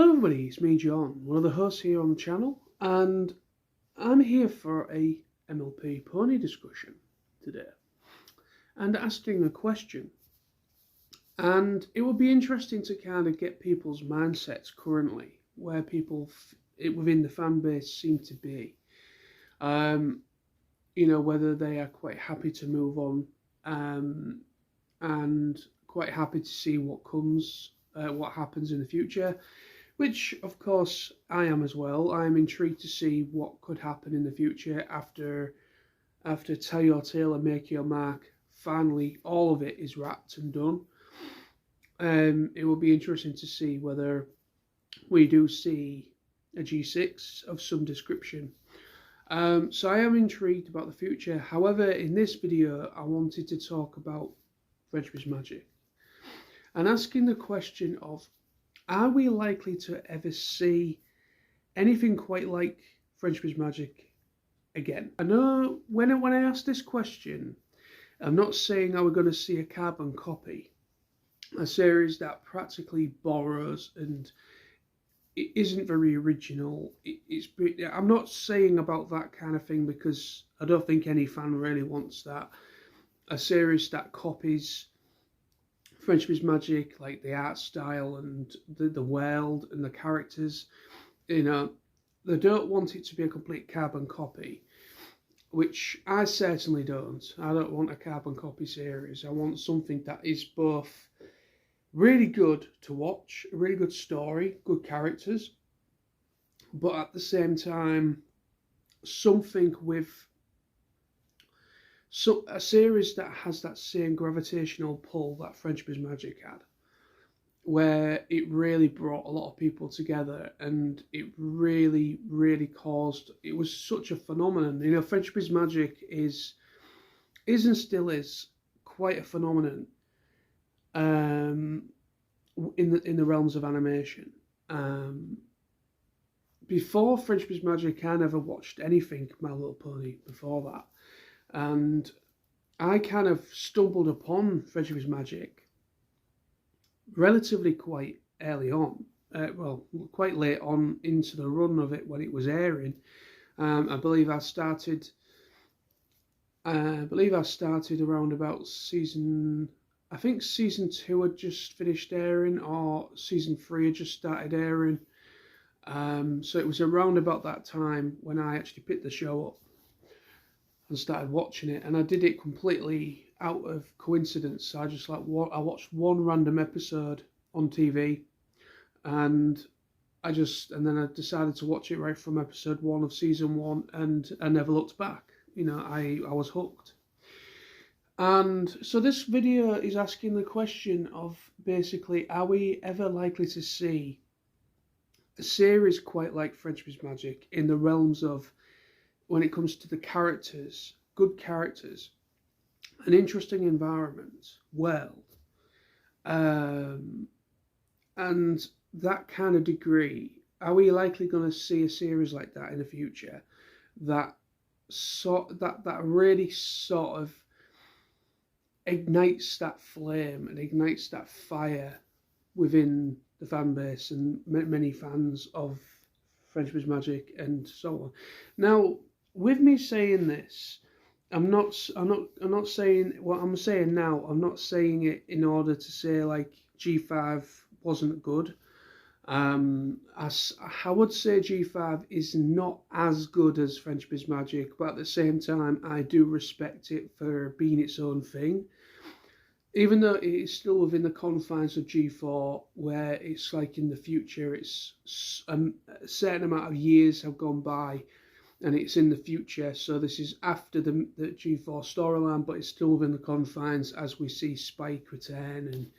Hello everybody, it's me John, one of the hosts here on the channel, and I'm here for a MLP pony discussion today and asking a question. And it will be interesting to kind of get people's mindsets currently, where people within the fan base seem to be. Whether they are quite happy to move on and quite happy to see what happens in the future. Which, of course, I am as well. I am intrigued to see what could happen in the future after Tell Your Tale and Make Your Mark. Finally, all of it is wrapped and done. It will be interesting to see whether we do see a G6 of some description. So I am intrigued about the future. However, in this video, I wanted to talk about Friendship is Magic and asking the question of, are we likely to ever see anything quite like Friendship is Magic again? I know when I ask this question, I'm not saying are we going to see a carbon copy, a series that practically borrows and it isn't very original. I'm not saying about that kind of thing because I don't think any fan really wants that. A series that copies Friendship is Magic, like the art style and the world and the characters, they don't want it to be a complete carbon copy, which I certainly don't. I don't want a carbon copy series. I want something that is both really good to watch, a really good story, good characters, but at the same time, something with a series that has that same gravitational pull that Friendship is Magic had, where it really brought a lot of people together and it really, really caused, it was such a phenomenon. Friendship is Magic is and still is quite a phenomenon in the realms of animation. Before Friendship is Magic, I never watched anything My Little Pony before that. And I kind of stumbled upon Friendship is Magic relatively quite early on, quite late on into the run of it when it was airing. I believe I started around about season 2 had just finished airing, or season 3 had just started airing. So it was around about that time when I actually picked the show up and started watching it, and I did it completely out of coincidence. I watched one random episode on TV, and then I decided to watch it right from episode 1 of season 1, and I never looked back. I was hooked. And so this video is asking the question of, basically, are we ever likely to see a series quite like Friendship is Magic in the realms of, when it comes to the characters, good characters, an interesting environment, world, and that kind of degree? Are we likely going to see a series like that in the future that really sort of ignites that flame and ignites that fire within the fan base and many fans of Friendship is Magic and so on? Now, with me saying this, I'm not saying what I'm saying now. I'm not saying it in order to say like G5 wasn't good. I would say G5 is not as good as Friendship is Magic, but at the same time, I do respect it for being its own thing. Even though it is still within the confines of G4, where it's like in the future, it's a certain amount of years have gone by, and it's in the future, so this is after the G4 storyline, but it's still within the confines as we see Spike return and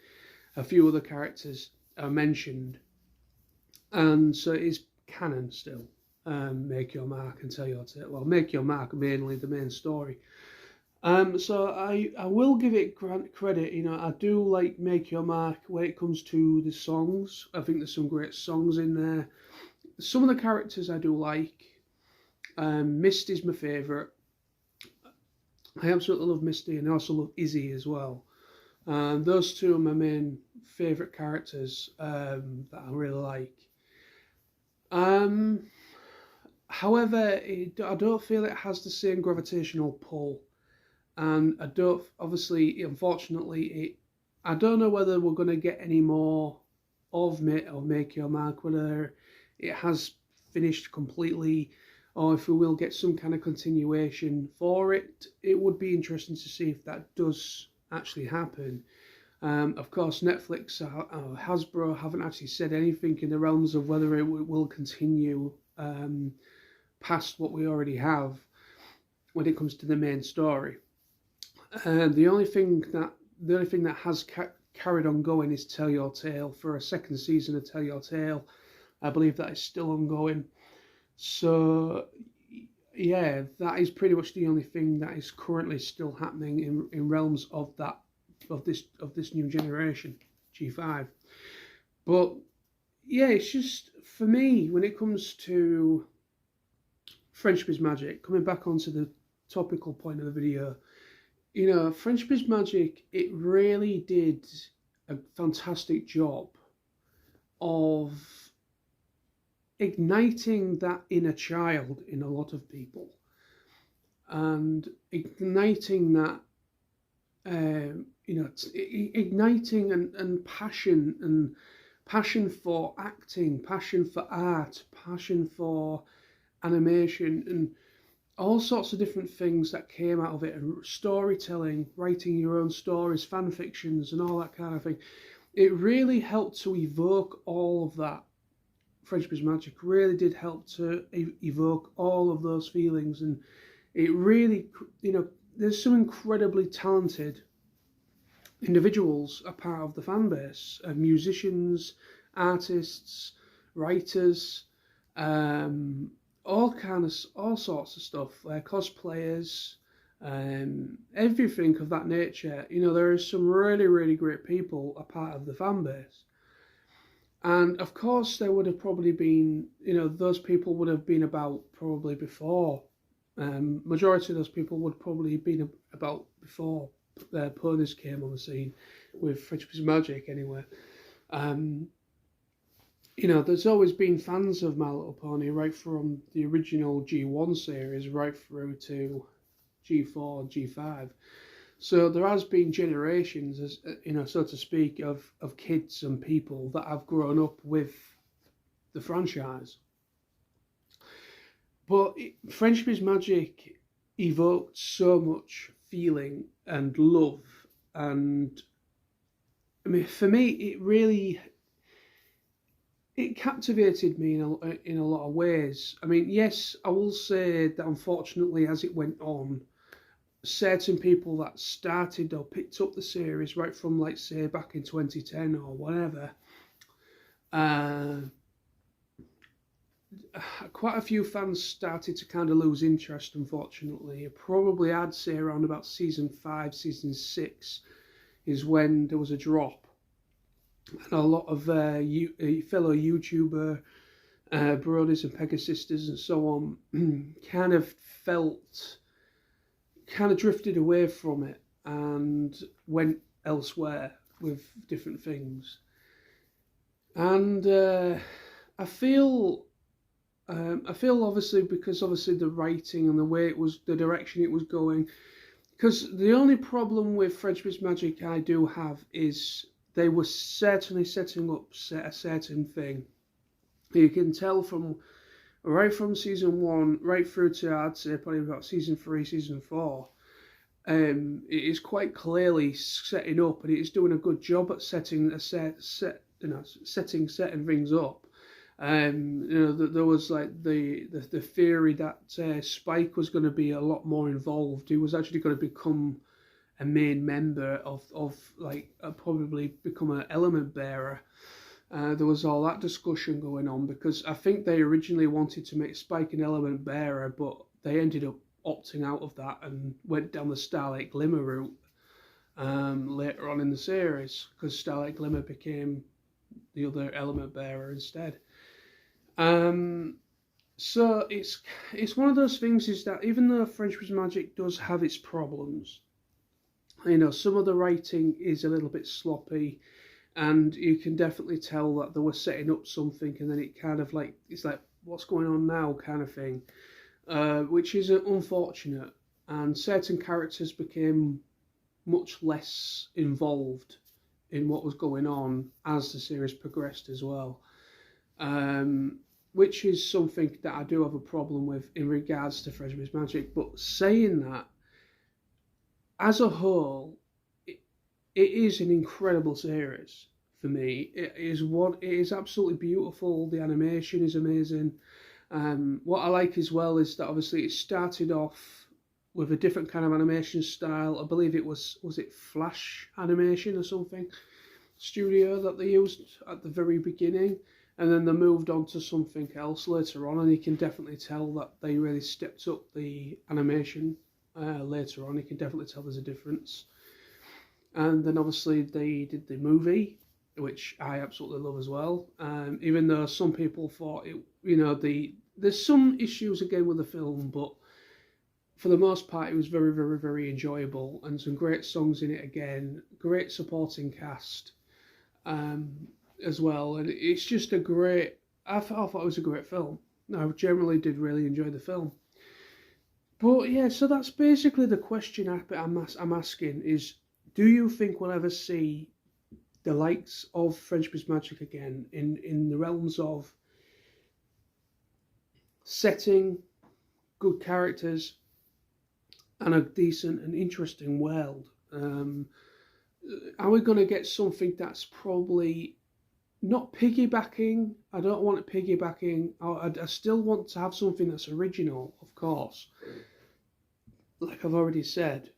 a few other characters are mentioned. And so it is canon still. Make Your Mark and Tell Your Tale. Well, Make Your Mark mainly the main story. So I will give it credit. I do like Make Your Mark when it comes to the songs. I think there's some great songs in there. Some of the characters I do like. Misty's my favourite. I absolutely love Misty, and I also love Izzy as well. Those two are my main favourite characters that I really like. However, I don't feel it has the same gravitational pull, and I don't. Obviously, unfortunately, I don't know whether we're going to get any more of Make Your Mark, whether it has finished completely, or if we will get some kind of continuation for it. It would be interesting to see if that does actually happen. Of course, Netflix or Hasbro haven't actually said anything in the realms of whether it will continue past what we already have when it comes to the main story. The only thing that has carried on going is Tell Your Tale. For a second season of Tell Your Tale, I believe that is still ongoing. So yeah, that is pretty much the only thing that is currently still happening in realms of this new generation, G5. But yeah, it's just, for me, when it comes to Friendship is Magic, coming back onto the topical point of the video, Friendship is Magic, it really did a fantastic job of igniting that inner child in a lot of people, and igniting that igniting and passion for acting, passion for art, passion for animation, and all sorts of different things that came out of it, and storytelling, writing your own stories, fan fictions, and all that kind of thing. It really helped to evoke all of that. Friendship is Magic really did help to evoke all of those feelings, and it really, there's some incredibly talented individuals a part of the fan base, musicians, artists, writers, all sorts of stuff, cosplayers, everything of that nature. There are some really, really great people a part of the fan base. And of course, there would have probably been, those people would have been about probably before. Majority of those people would probably have been about before Bronies came on the scene with Friendship is Magic, anyway. There's always been fans of My Little Pony, right from the original G1 series right through to G4, G5. So there has been generations, as so to speak, of kids and people that have grown up with the franchise. But Friendship is Magic evoked so much feeling and love, and for me, it captivated me in a lot of ways. Yes, I will say that unfortunately, as it went on, certain people that started or picked up the series right from, like, say, back in 2010 or whatever, quite a few fans started to kind of lose interest, unfortunately. Probably, I'd say, around about season 5, season 6 is when there was a drop. And a lot of fellow YouTuber, Bronies and Pegasisters and so on, kind of drifted away from it and went elsewhere with different things. And I feel obviously, because obviously the writing and the direction it was going, because the only problem with Friendship is Magic I do have is they were certainly setting up a certain thing. You can tell right from season 1 right through to, I'd say, probably about season 3, season 4. It is quite clearly setting up, and it is doing a good job at setting certain things up. There was like the theory that Spike was going to be a lot more involved. He was actually going to become a main member of probably become an element bearer. There was all that discussion going on, because I think they originally wanted to make Spike an element bearer, but they ended up opting out of that and went down the Starlight Glimmer route later on in the series, because Starlight Glimmer became the other element bearer instead. So it's one of those things, is that even though Friendship is Magic does have its problems, some of the writing is a little bit sloppy, and you can definitely tell that they were setting up something, and then it kind of it's like what's going on now kind of thing, which is unfortunate. And certain characters became much less involved in what was going on as the series progressed as well, which is something that I do have a problem with in regards to Frenchman's Magic. But saying that, as a whole, it is an incredible series for me. It is absolutely beautiful. The animation is amazing. What I like as well is that obviously it started off with a different kind of animation style. I believe it was it Flash animation or something studio that they used at the very beginning, and then they moved on to something else later on, and you can definitely tell that they really stepped up the animation later on. You can definitely tell there's a difference. And then obviously they did the movie, which I absolutely love as well. Even though some people thought it, there's some issues again with the film, but for the most part, it was very, very, very enjoyable, and some great songs in it again, great supporting cast as well, and it's just a great. I thought it was a great film. I generally did really enjoy the film. But yeah, so that's basically the question I'm asking is, do you think we'll ever see the likes of Frenchman's Magic again in the realms of setting, good characters, and a decent and interesting world? Are we going to get something that's probably not piggybacking? I don't want it piggybacking. I still want to have something that's original, of course, like I've already said.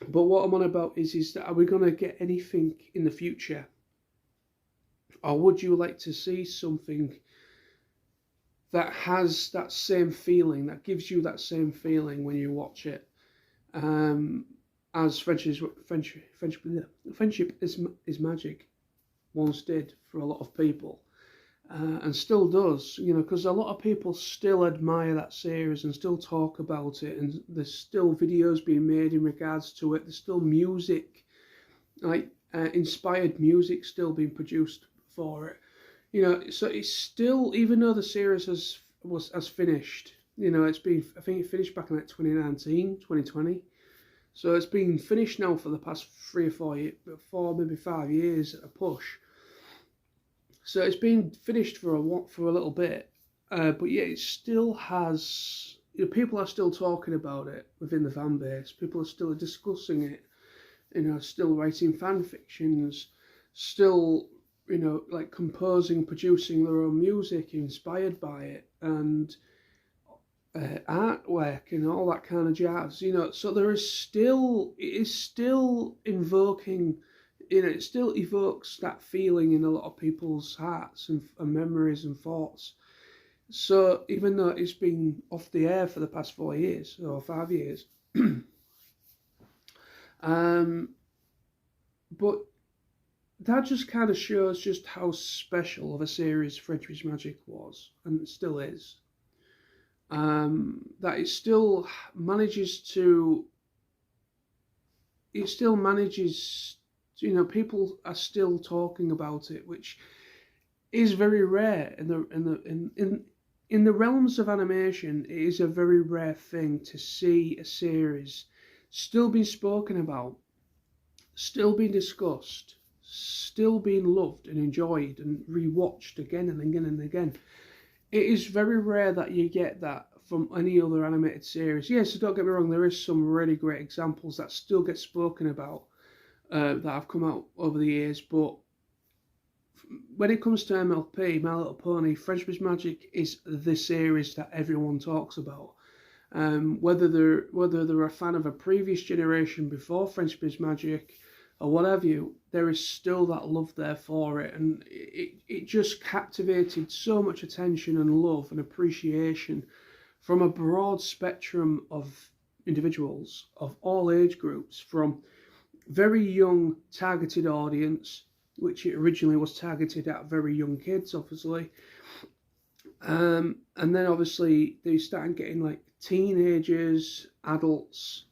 But what I'm on about is that are we going to get anything in the future? Or would you like to see something that has that same feeling, that gives you that same feeling when you watch it? As Friendship is Magic once did for a lot of people, and still does, because a lot of people still admire that series and still talk about it, and there's still videos being made in regards to it. There's still music, like inspired music, still being produced for it. So it's still, even though the series has finished, it's been, I think it finished back in like 2019, 2020. So it's been finished now for the past 3 or 4 years, maybe 5 years at a push. So it's been finished for a little bit, but yeah, it still has. People are still talking about it within the fan base. People are still discussing it. Still writing fan fictions, still like composing, producing their own music inspired by it, and artwork and all that kind of jazz, so it is still invoking, it still evokes that feeling in a lot of people's hearts and memories and thoughts. So even though it's been off the air for the past 4 years or 5 years, but that just kind of shows just how special of a series Frenchman's Magic was, and it still is. That it still manages, people are still talking about it, which is very rare in the realms of animation. It is a very rare thing to see a series still being spoken about, still being discussed, still being loved and enjoyed and rewatched again and again and again. It is very rare that you get that from any other animated series. Yes, don't get me wrong, there is some really great examples that still get spoken about that have come out over the years, but when it comes to MLP, My Little Pony, Frenchman's Magic is the series that everyone talks about. Whether they're a fan of a previous generation before Frenchman's Magic or whatever there is still that love there for it, and it just captivated so much attention and love and appreciation from a broad spectrum of individuals of all age groups, from very young targeted audience, which it originally was targeted at very young kids, obviously, and then obviously they started getting like teenagers, adults,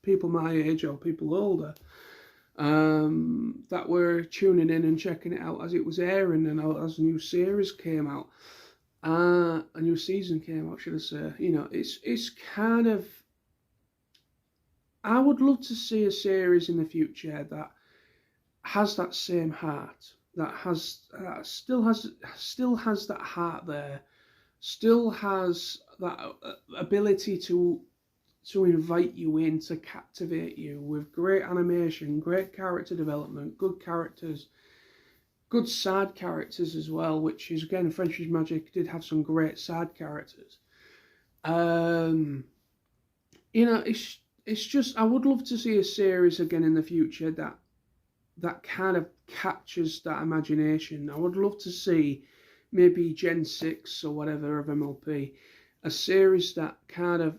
people my age or people older, that were tuning in and checking it out as it was airing and as a new series came out. A new season came out, should I say. You know, it's kind of... I would love to see a series in the future that has that same heart, that still has that heart there, still has that ability to invite you in, to captivate you with great animation, great character development, good characters, good side characters as well, which is, again, Friendship is Magic did have some great side characters. You know, it's just, I would love to see a series again in the future that kind of captures that imagination. I would love to see maybe Gen 6 or whatever of MLP, a series that kind of,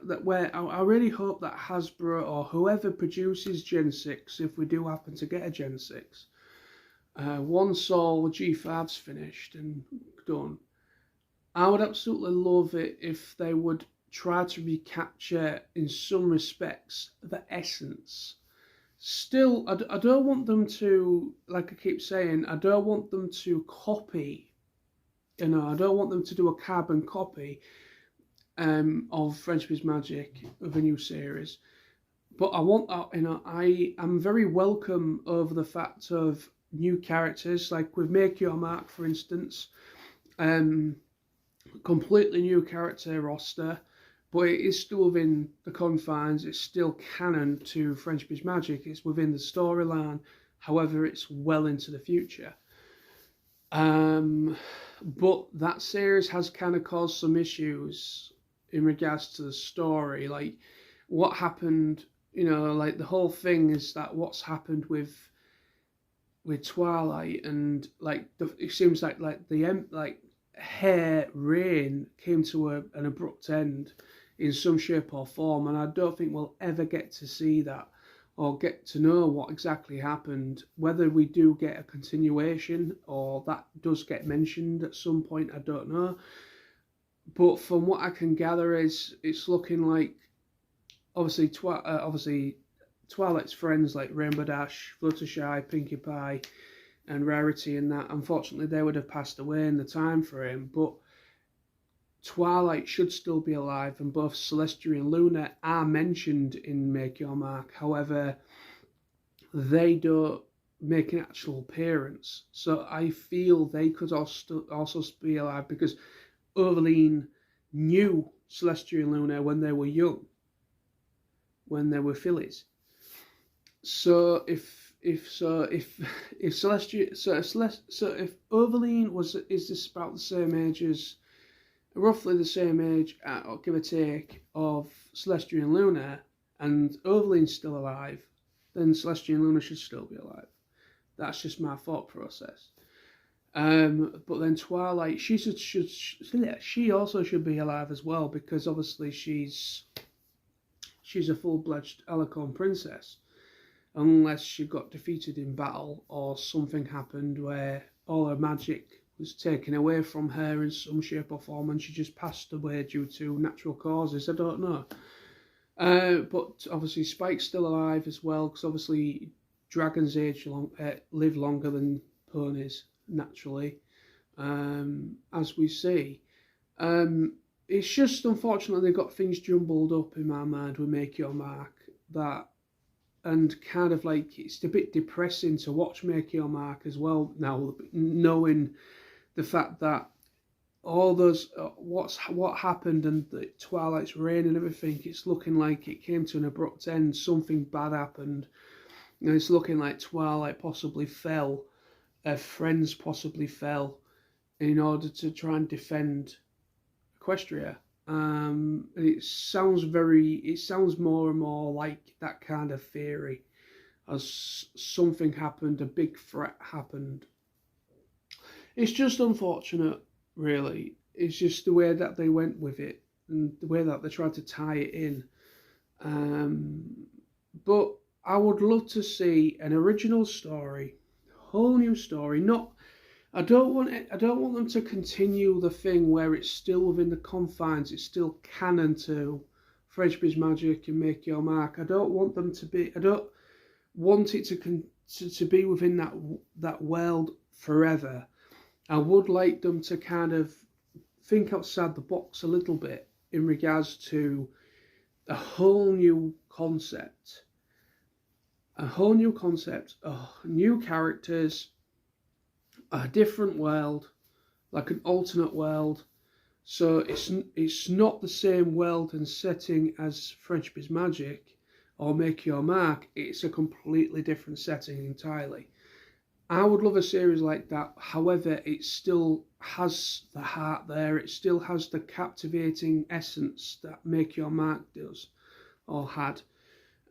that where I really hope that Hasbro or whoever produces Gen 6, if we do happen to get a Gen 6, once all G5's finished and done, I would absolutely love it if they would try to recapture, in some respects, the essence. Still, I don't want them to, like I keep saying, I don't want them to copy, you know, I don't want them to do a carbon copy of Friendship is Magic, of a new series. But I want, you know, I'm very welcome over the fact of new characters, like with Make Your Mark, for instance. Completely new character roster, but it is still within the confines. It's still canon to Friendship is Magic. It's within the storyline. However, it's well into the future. But that series has kind of caused some issues in regards to the story. Like, what happened, you know, like the whole thing is that what's happened with Twilight, and like it seems like Hair Rain came to an abrupt end in some shape or form, and I don't think we'll ever get to see that or get to know what exactly happened. Whether we do get a continuation or that does get mentioned at some point, I don't know. But from what I can gather, is it's looking like obviously Twilight's friends like Rainbow Dash, Fluttershy, Pinkie Pie, and Rarity, and that, unfortunately, they would have passed away in the time frame. But Twilight should still be alive, and both Celestia and Luna are mentioned in Make Your Mark. However, they don't make an actual appearance. So I feel they could also be alive, because Overleen knew Celestia and Luna when they were young, when they were fillies. So if Celestia, so if Overleen is just about the same age as, roughly the same age, or give or take, of Celestia and Luna, and Overleen's still alive, then Celestia and Luna should still be alive. That's just my thought process. But then Twilight, she also should be alive as well, because obviously she's a full-fledged Alicorn princess, unless she got defeated in battle or something happened where all her magic was taken away from her in some shape or form and she just passed away due to natural causes. I don't know. But obviously Spike's still alive as well, because obviously dragons live longer than ponies, naturally, as we see. It's just, unfortunately, they got things jumbled up in my mind with Make Your Mark, and kind of like, it's a bit depressing to watch Make Your Mark as well now, knowing the fact that all those, what happened, and the Twilight's reign and everything, it's looking like it came to an abrupt end. Something bad happened, and it's looking like Twilight possibly fell, her friends possibly fell, in order to try and defend Equestria. It sounds more and more like that kind of theory, as something happened, a big threat happened. It's just unfortunate, really. It's just the way that they went with it, and the way that they tried to tie it in. But I would love to see an original story, whole new story. I don't want them to continue the thing where it's still within the confines. It's still canon to Friendship is Magic and Make Your Mark. I don't want them to be. want it to be within that world forever. I would like them to kind of think outside the box a little bit in regards to a whole new concept. New characters, a different world, like an alternate world. So it's not the same world and setting as French Biz Magic or Make Your Mark. It's a completely different setting entirely. I would love a series like that. However, it still has the heart there. It still has the captivating essence that Make Your Mark does or had,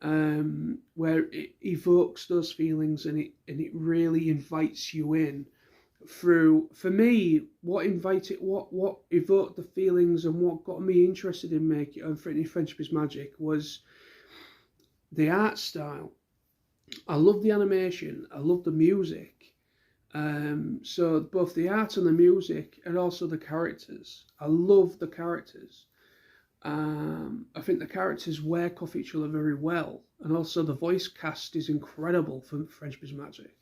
where it evokes those feelings and it really invites you in. Through, for me, what evoked the feelings and what got me interested in making French Biz Magic was the art style. I love the animation, I love the music. So both the art and the music, and also the characters. I love the characters. I think the characters work off each other very well, and also the voice cast is incredible for French Biz Magic.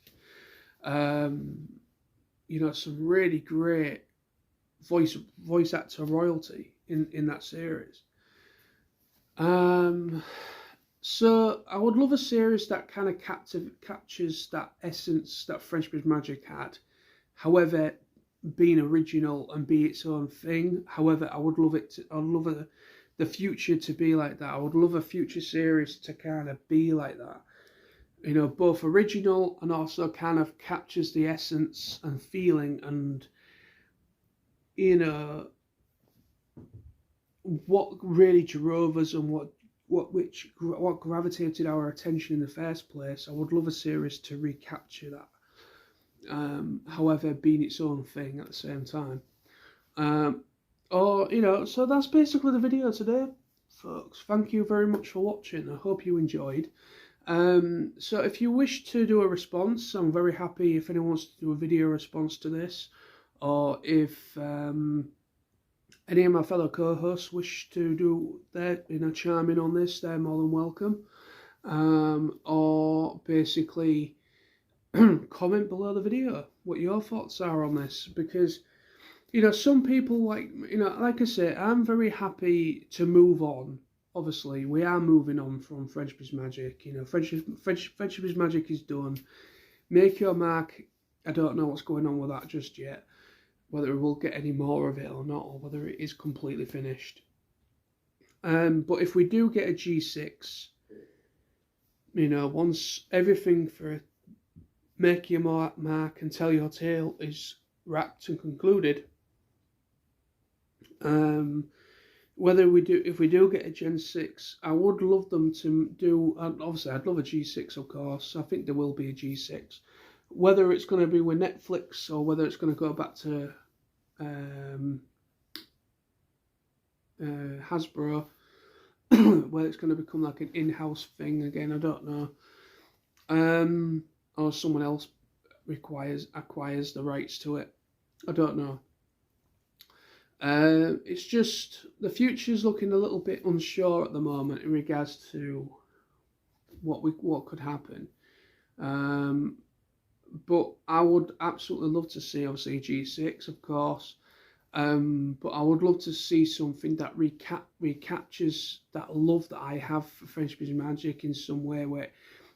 You know, some really great voice actor royalty in that series. So I would love a series that kind of captures that essence that French Biz Magic had. However, being original and be its own thing. However, I would love the future to be like that. I would love a future series to kind of be like that. You know, both original and also kind of captures the essence and feeling and, you know, what really drove us and what gravitated our attention in the first place. I would love a series to recapture that. However, being its own thing at the same time. Or, you know, so that's basically the video today, folks. Thank you very much for watching. I hope you enjoyed. So if you wish to do a response, I'm very happy if anyone wants to do a video response to this, or if any of my fellow co-hosts wish to do their, you know, chime in on this, they're more than welcome. Or basically comment below the video what your thoughts are on this, because, you know, some people, like, you know, like I say, I'm very happy to move on. Obviously, we are moving on from French Biz Magic. You know, French Biz Magic is done. Make Your Mark, I don't know what's going on with that just yet. Whether we'll get any more of it or not, or whether it is completely finished. But if we do get a G6, you know, once everything for Make Your Mark and Tell Your Tale is wrapped and concluded, if we do get a Gen 6, I would love them to do, obviously I'd love a G6, of course. I think there will be a G6. Whether it's going to be with Netflix or whether it's going to go back to Hasbro, whether it's going to become like an in-house thing again, I don't know. Or someone else acquires the rights to it. I don't know. It's just the future's looking a little bit unsure at the moment in regards to what could happen. But I would absolutely love to see, obviously, G6, of course. But I would love to see something that recaptures that love that I have for French Biz Magic in some way, where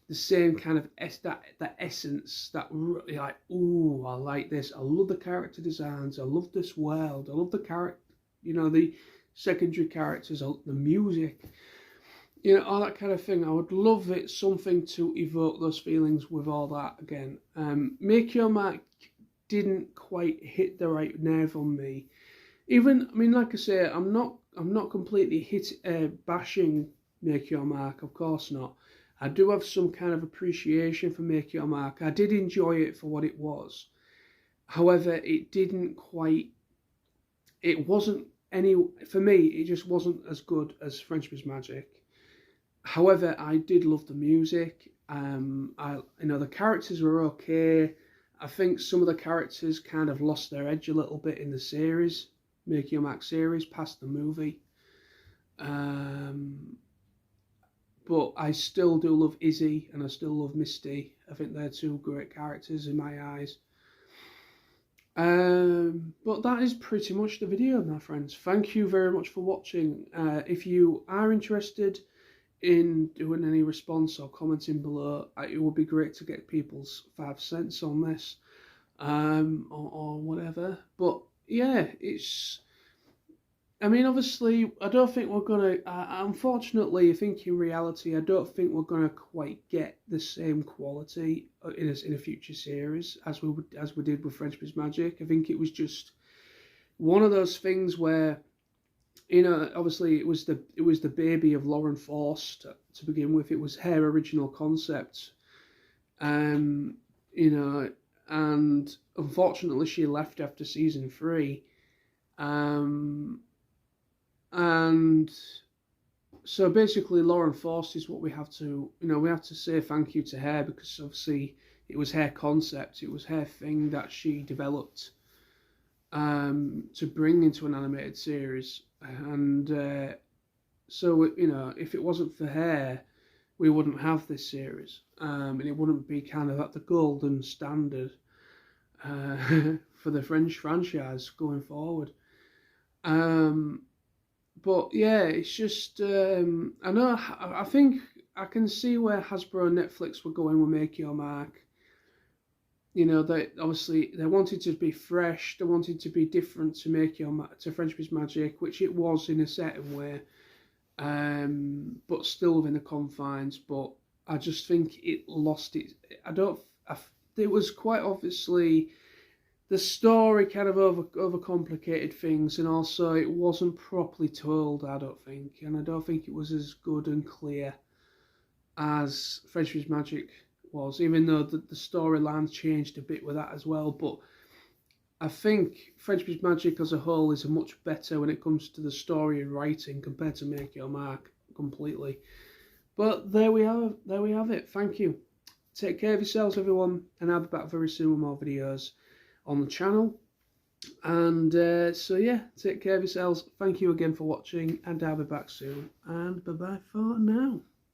the same kind of that essence, that really, like, ooh, I like this. I love the character designs. I love this world. I love the character, you know, the secondary characters, the music, you know, all that kind of thing. I would love it, something to evoke those feelings with all that again. Make Your Mark didn't quite hit the right nerve on me. Even, I mean, like I say, I'm not completely bashing Make Your Mark, of course not. I do have some kind of appreciation for Make Your Mark. I did enjoy it for what it was. However, it didn't quite, it wasn't for me, it just wasn't as good as French Biz Magic. However, I did love the music. You know, the characters were okay. I think some of the characters kind of lost their edge a little bit in the series, Make Your Mark series, past the movie. but I still do love Izzy and I still love Misty. I think they're two great characters in my eyes. But that is pretty much the video, my friends. Thank you very much for watching. If you are interested in doing any response or commenting below, it would be great to get people's 5 cents on this, or whatever. But yeah, I mean, obviously, I don't think we're gonna. Unfortunately, I think in reality, I don't think we're gonna quite get the same quality in a future series as we did with Friendship is Magic. I think it was just one of those things where, you know, obviously it was the baby of Lauren Force to begin with. It was her original concept, you know, and unfortunately she left after season 3. And so basically Lauren Force is what we have to, you know, we have to say thank you to her, because obviously it was her concept, it was her thing that she developed to bring into an animated series. And so, you know, if it wasn't for her, we wouldn't have this series, and it wouldn't be kind of at the golden standard for the French franchise going forward. But yeah, it's just, I think I can see where Hasbro and Netflix were going with Make Your Mark. You know, they obviously they wanted to be fresh, they wanted to be different to Friendship is Magic, which it was in a certain way, but still within the confines. But I just think it lost it. It was quite obviously, the story kind of overcomplicated things, and also it wasn't properly told, I don't think. And I don't think it was as good and clear as Friendship is Magic was, even though the storyline changed a bit with that as well. But I think Friendship is Magic as a whole is much better when it comes to the story and writing compared to Make Your Mark completely. But there we have it. Thank you. Take care of yourselves, everyone, and I'll be back very soon with more videos on the channel. And so yeah, take care of yourselves. Thank you again for watching, and I'll be back soon. And bye bye for now.